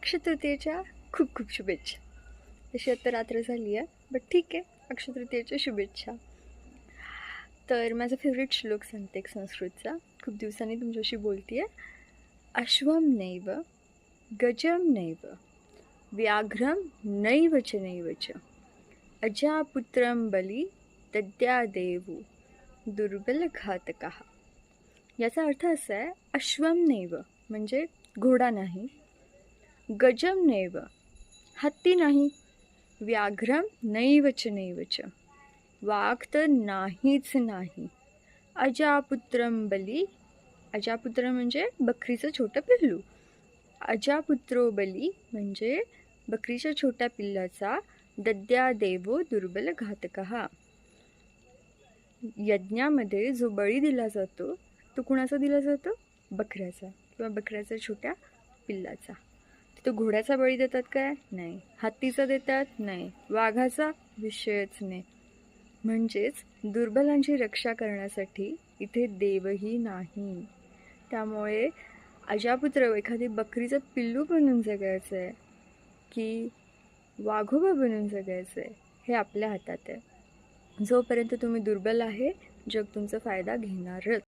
अक्षय तृतीयेच्या खूप खूप शुभेच्छा. तशी आता रात्र झाली आहे, बट ठीक आहे, अक्षय तृतीयेच्या शुभेच्छा. तर माझा फेवरेट श्लोक सांगते एक संस्कृतचा, खूप दिवसांनी तुमच्याशी बोलते आहे. अश्वम नैव गजम नैव व्याघ्रम नैव च अजापुत्रम बली दद्यादेवु दुर्बलघातकः. याचा अर्थ असा आहे, अश्वम नैव म्हणजे घोडा नाही, गजम नैव हत्ती नाही, व्याघ्रम नैवच नैवच वाघ तर नाहीच नाही, अजापुत्रम बली, अजापुत्र म्हणजे बकरीचं छोटं पिल्लू, अजापुत्रो बली म्हणजे बकरीच्या छोट्या पिल्लाचा दद्यादेवो दुर्बल घातकः. यज्ञामध्ये जो बळी दिला जातो तो कुणाचा दिला जातो? बकऱ्याचा किंवा बकऱ्याच्या छोट्या पिल्लाचा. तो घोड्याचा बळी देतात काय? नाही. हत्तीचा देतात? नाही. वाघाचा विषयच नाही. म्हणजेच दुर्बलांची रक्षा करण्यासाठी इथे देवही नाही. त्यामुळे अजापुत्र एखादी बकरीचं पिल्लू बनून जगायचं आहे की वाघोबा बनून जगायचं आहे हे आपल्या हातात आहे. जोपर्यंत तुम्ही दुर्बल आहे, जग तुमचा फायदा घेणारच.